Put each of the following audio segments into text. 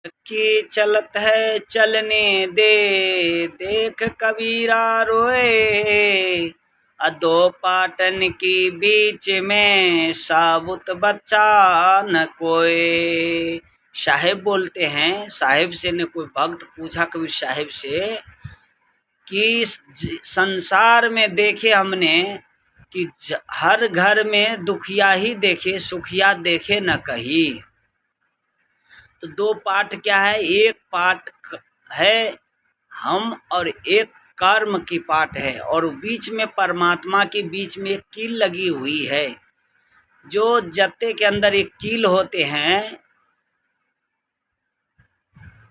कि चलत है चलने दे, देख कबीरा रोए। दो पाटन की बीच में साबुत बच्चा न कोई। साहेब बोलते हैं, साहेब से ने कोई भक्त पूछा कबीर साहेब से कि संसार में देखे हमने कि हर घर में दुखिया ही देखे, सुखिया देखे न कहीं। तो दो पाठ क्या है, एक पाठ है हम और एक कर्म की पाठ है, और बीच में परमात्मा के बीच में एक कील लगी हुई है। जो जत्ते के अंदर एक कील होते हैं,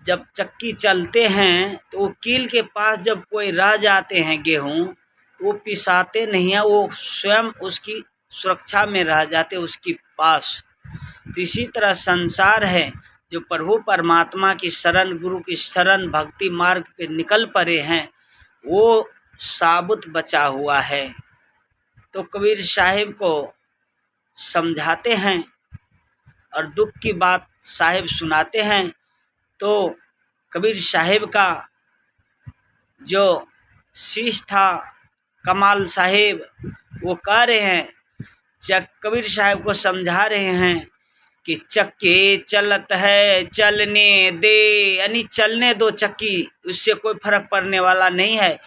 जब चक्की चलते हैं तो वो कील के पास जब कोई रह जाते हैं गेहूं, तो वो पिसाते नहीं है, वो स्वयं उसकी सुरक्षा में रह जाते उसकी पास। तो इसी तरह संसार है, जो प्रभु परमात्मा की शरण, गुरु की शरण, भक्ति मार्ग पे निकल पड़े हैं, वो साबुत बचा हुआ है। तो कबीर साहिब को समझाते हैं और दुख की बात साहिब सुनाते हैं। तो कबीर साहिब का जो शिष्य था कमाल साहिब, वो कह रहे हैं, कबीर साहिब को समझा रहे हैं कि चक्की चलत है चलने दे, यानी चलने दो चक्की, उससे कोई फर्क पड़ने वाला नहीं है।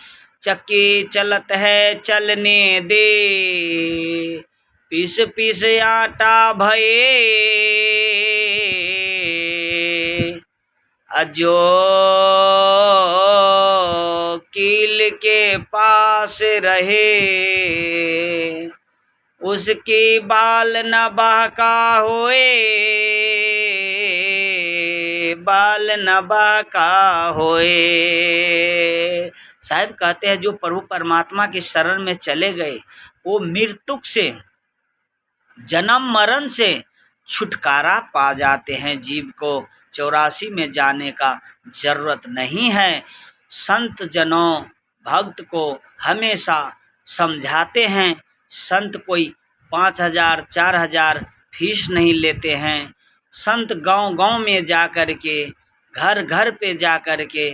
चक्की चलत है चलने दे, पीस पीस आटा भये, जो कील के पास रहे, उसकी बाल न बहका होए, बाल न बहका होए। साहिब कहते हैं, जो प्रभु परमात्मा की शरण में चले गए, वो मृत्युक से, जन्म मरण से छुटकारा पा जाते हैं। जीव को 84 में जाने का जरूरत नहीं है। संत जनों भक्त को हमेशा समझाते हैं। संत कोई 5,000 4,000 फीस नहीं लेते हैं। संत गांव गांव में जा कर के, घर घर पे जा कर के,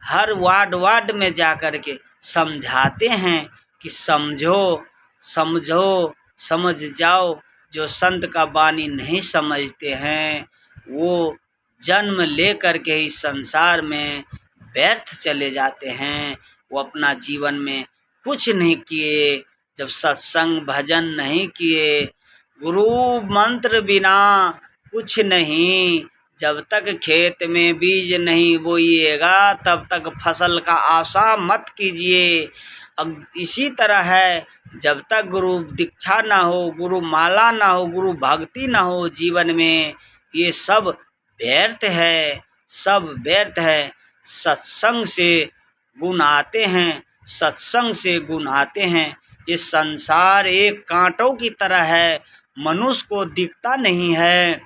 हर वार्ड वार्ड में जा कर के समझाते हैं कि समझो समझो समझ जाओ। जो संत का वाणी नहीं समझते हैं, वो जन्म ले कर के ही संसार में व्यर्थ चले जाते हैं। वो अपना जीवन में कुछ नहीं किए, जब सत्संग भजन नहीं किए, गुरु मंत्र बिना कुछ नहीं। जब तक खेत में बीज नहीं बोइएगा, तब तक फसल का आशा मत कीजिए। अब इसी तरह है, जब तक गुरु दीक्षा ना हो, गुरु माला ना हो, गुरु भक्ति ना हो जीवन में, ये सब व्यर्थ है, सब व्यर्थ है। सत्संग से गुण आते हैं, सत्संग से गुण आते हैं। ये संसार एक कांटों की तरह है, मनुष्य को दिखता नहीं है,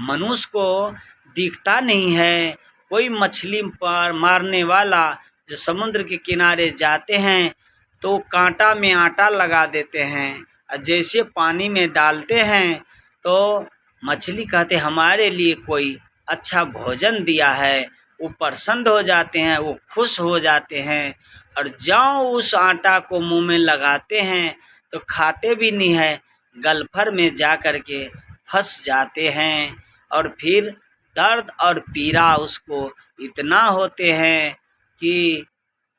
मनुष्य को दिखता नहीं है। कोई मछली मारने वाला जो समुद्र के किनारे जाते हैं तो कांटा में आटा लगा देते हैं, और जैसे पानी में डालते हैं तो मछली कहते हमारे लिए कोई अच्छा भोजन दिया है, वो प्रसन्न हो जाते हैं, वो खुश हो जाते हैं। और जब उस आटा को मुंह में लगाते हैं तो खाते भी नहीं है, गलफर में जा कर के फंस जाते हैं। और फिर दर्द और पीड़ा उसको इतना होते हैं कि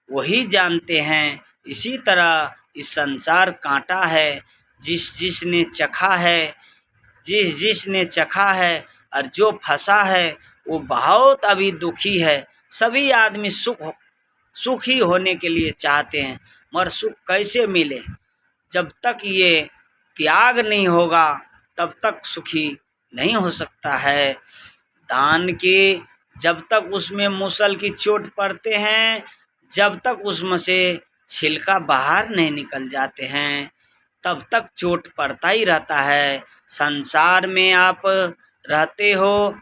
वही जानते हैं। इसी तरह इस संसार कांटा है, जिसने चखा है, जिसने चखा है और जो फंसा है वो बहुत अभी दुखी है। सभी आदमी सुखी होने के लिए चाहते हैं, मगर सुख कैसे मिले? जब तक ये त्याग नहीं होगा तब तक सुखी नहीं हो सकता है। धान के जब तक उसमें मूसल की चोट पड़ते हैं, जब तक उसमें से छिलका बाहर नहीं निकल जाते हैं, तब तक चोट पड़ता ही रहता है। संसार में आप रहते हो,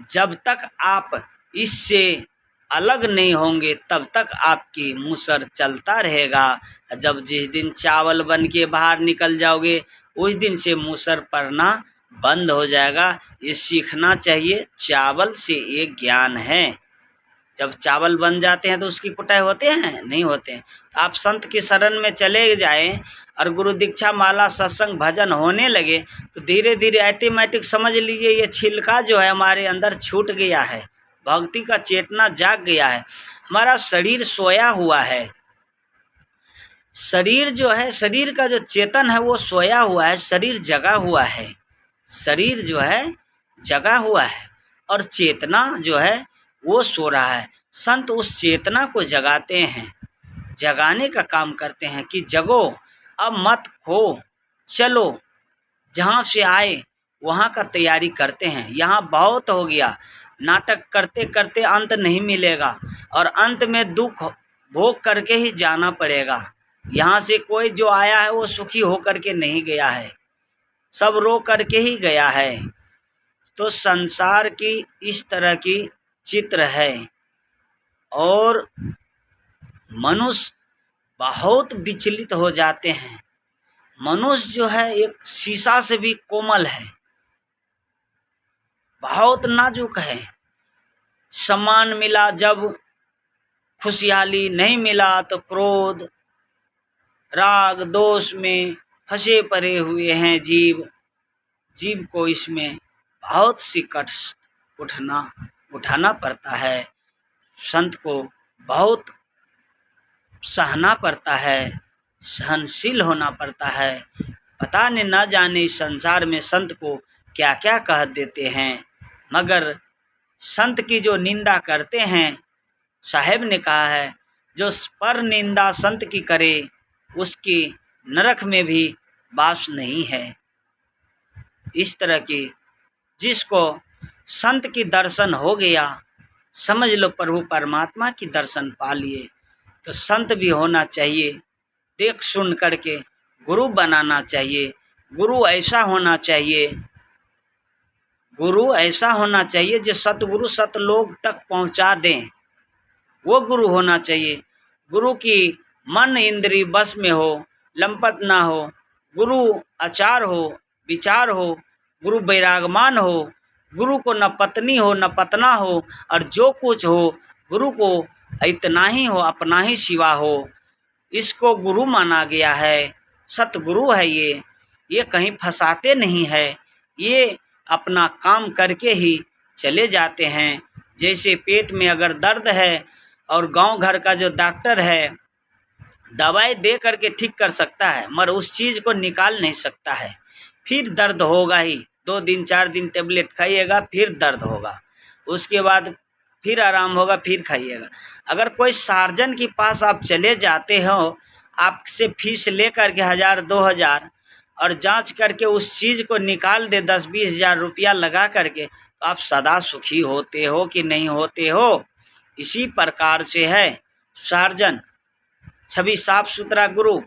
जब तक आप इससे अलग नहीं होंगे तब तक आपकी मूसर चलता रहेगा। जब जिस दिन चावल बन के बाहर निकल जाओगे, उस दिन से मूसर पड़ना बंद हो जाएगा। ये सीखना चाहिए। चावल से ये ज्ञान है। जब चावल बन जाते हैं तो उसकी कुटाई होते हैं? नहीं होते हैं। तो आप संत की शरण में चले जाएं और गुरु दीक्षा माला सत्संग भजन होने लगे तो धीरे धीरे ऑटोमेटिक समझ लीजिए ये छिलका जो है हमारे अंदर छूट गया है, भक्ति का चेतना जाग गया है। हमारा शरीर सोया हुआ है। शरीर जो है, शरीर का जो चेतन है वो सोया हुआ है, शरीर जगा हुआ है। शरीर जो है जगा हुआ है और चेतना जो है वो सो रहा है। संत उस चेतना को जगाते हैं, जगाने का काम करते हैं कि जगो, अब मत खो, चलो, जहाँ से आए वहाँ का तैयारी करते हैं। यहाँ बहुत हो गया, नाटक करते करते अंत नहीं मिलेगा और अंत में दुख भोग करके ही जाना पड़ेगा। यहाँ से कोई जो आया है वो सुखी होकर के नहीं गया है, सब रो करके ही गया है। तो संसार की इस तरह की चित्र है और मनुष्य बहुत विचलित हो जाते हैं। मनुष्य जो है एक शीशा से भी कोमल है, बहुत नाजुक है। सम्मान मिला जब खुशहाली, नहीं मिला तो क्रोध राग दोष में फंसे पड़े हुए हैं जीव। जीव को इसमें बहुत सी कष्ट उठाना पड़ता है। संत को बहुत सहना पड़ता है, सहनशील होना पड़ता है। पता नहीं न जाने इस संसार में संत को क्या क्या कह देते हैं, मगर संत की जो निंदा करते हैं, साहेब ने कहा है जो पर निंदा संत की करे उसकी नरक में भी वास नहीं है। इस तरह की जिसको संत की दर्शन हो गया, समझ लो प्रभु परमात्मा की दर्शन पा लिए। तो संत भी होना चाहिए, देख सुन करके गुरु बनाना चाहिए। गुरु ऐसा होना चाहिए, गुरु ऐसा होना चाहिए जो सतगुरु सतलोक तक पहुंचा दें, वो गुरु होना चाहिए। गुरु की मन इंद्री बस में हो, लंपट ना हो, गुरु आचार हो, विचार हो, गुरु वैरागमान हो, गुरु को न पत्नी हो न पतना हो, और जो कुछ हो गुरु को इतना ही हो, अपना ही सिवा हो, इसको गुरु माना गया है। सतगुरु है ये कहीं फंसाते नहीं है, ये अपना काम करके ही चले जाते हैं। जैसे पेट में अगर दर्द है और गांव घर का जो डॉक्टर है दवाई दे करके ठीक कर सकता है, मगर उस चीज़ को निकाल नहीं सकता है। फिर दर्द होगा ही, 2 दिन 4 दिन टेबलेट खाइएगा, फिर दर्द होगा, उसके बाद फिर आराम होगा, फिर खाइएगा। अगर कोई सर्जन के पास आप चले जाते हो, आपसे फीस ले करके 1000 2000 और जांच करके उस चीज़ को निकाल दे 10-20 हज़ार रुपया लगा करके, तो आप सदा सुखी होते हो कि नहीं होते हो? इसी प्रकार से है सर्जन, छवि साफ सुथरा गुरु,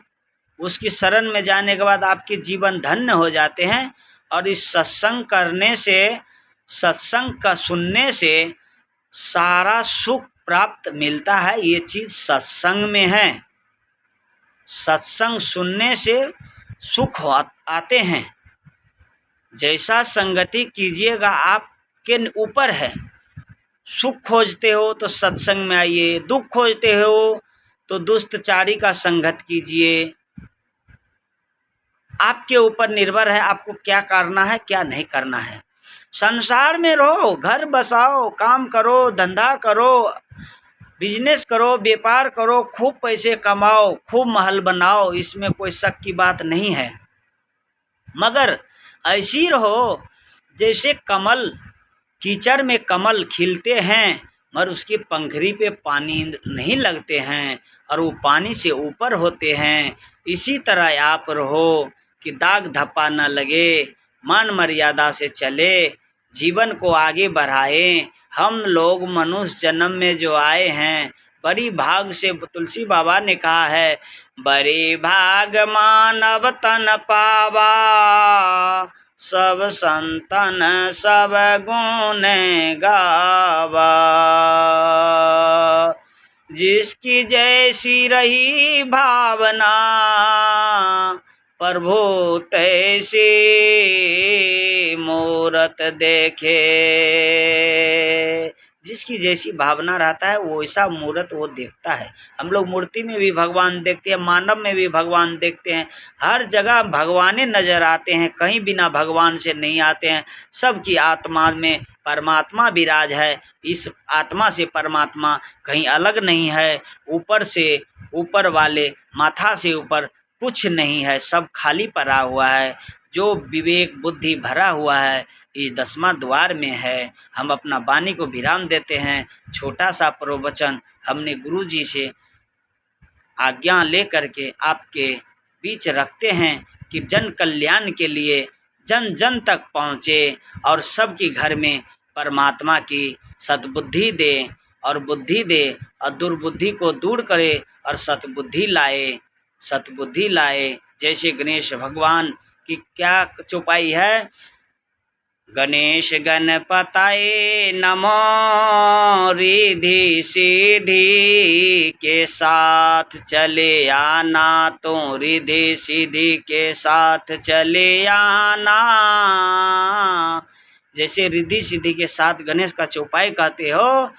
उसकी शरण में जाने के बाद आपके जीवन धन्य हो जाते हैं। और इस सत्संग करने से, सत्संग का सुनने से सारा सुख प्राप्त मिलता है। ये चीज़ सत्संग में है। सत्संग सुनने से सुख आते हैं। जैसा संगति कीजिएगा आपके ऊपर है। सुख खोजते हो तो सत्संग में आइए, दुख खोजते हो तो दुष्टचारी का संगत कीजिए। आपके ऊपर निर्भर है आपको क्या करना है क्या नहीं करना है। संसार में रहो, घर बसाओ, काम करो, धंधा करो, बिजनेस करो, व्यापार करो, खूब पैसे कमाओ, खूब महल बनाओ, इसमें कोई शक की बात नहीं है। मगर ऐसी रहो जैसे कमल, कीचड़ में कमल खिलते हैं मगर उसकी पंखुड़ी पे पानी नहीं लगते हैं और वो पानी से ऊपर होते हैं। इसी तरह आप रहो कि दाग धब्बा न लगे, मान मर्यादा से चले, जीवन को आगे बढ़ाएं। हम लोग मनुष्य जन्म में जो आए हैं बड़ी भाग से, तुलसी बाबा ने कहा है, बड़े भाग मानव तन पावा, सब संतन सब गुण गावा, जिसकी जैसी रही भावना प्रभु तैसे मूरत देखे। जिसकी जैसी भावना रहता है वो ऐसा मूर्त वो देखता है। हम लोग मूर्ति में भी भगवान देखते हैं, मानव में भी भगवान देखते हैं, हर जगह भगवाने नजर आते हैं, कहीं बिना भगवान से नहीं आते हैं। सबकी आत्मा में परमात्मा विराज है। इस आत्मा से परमात्मा कहीं अलग नहीं है। ऊपर से ऊपर वाले माथा से ऊपर कुछ नहीं है, सब खाली पड़ा हुआ है। जो विवेक बुद्धि भरा हुआ है ये 10वां द्वार में है। हम अपना वाणी को विराम देते हैं। छोटा सा प्रवचन हमने गुरु जी से आज्ञा ले करके आपके बीच रखते हैं कि जन कल्याण के लिए जन जन तक पहुँचे और सबके घर में परमात्मा की सद्बुद्धि दे और बुद्धि दे और दुर्बुद्धि को दूर करे और सतबुद्धि लाए। जैसे गणेश भगवान की क्या चौपाई है, गणेश गणपताये नमो रिद्धि सिद्धि के साथ चले आना, तो रिद्धि सिद्धि के साथ चले आना। जैसे रिद्धि सिद्धि के साथ गणेश का चौपाई कहते हो,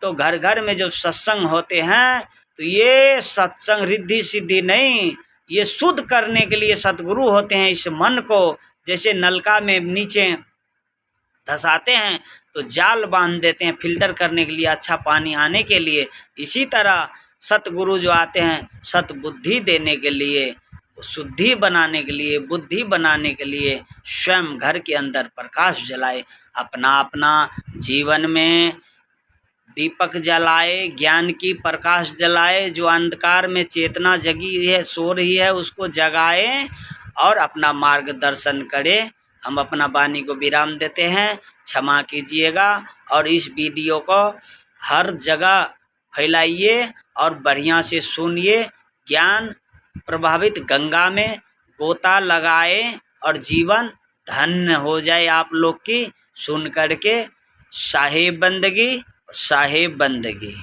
तो घर घर में जो सत्संग होते हैं तो ये सत्संग रिद्धि सिद्धि नहीं, ये शुद्ध करने के लिए सतगुरु होते हैं। इस मन को जैसे नलका में नीचे धसाते हैं तो जाल बांध देते हैं फिल्टर करने के लिए, अच्छा पानी आने के लिए। इसी तरह सतगुरु जो आते हैं सतबुद्धि देने के लिए, शुद्धि बनाने के लिए, बुद्धि बनाने के लिए स्वयं घर के अंदर प्रकाश जलाए। अपना अपना जीवन में दीपक जलाए, ज्ञान की प्रकाश जलाए। जो अंधकार में चेतना जगी है, सो रही है, उसको जगाए और अपना मार्गदर्शन करे। हम अपना वाणी को विराम देते हैं, क्षमा कीजिएगा। और इस वीडियो को हर जगह फैलाइए और बढ़िया से सुनिए। ज्ञान प्रभावित गंगा में गोता लगाए और जीवन धन्य हो जाए आप लोग की सुन करके। साहेब बंदगी साहेब बंदगी।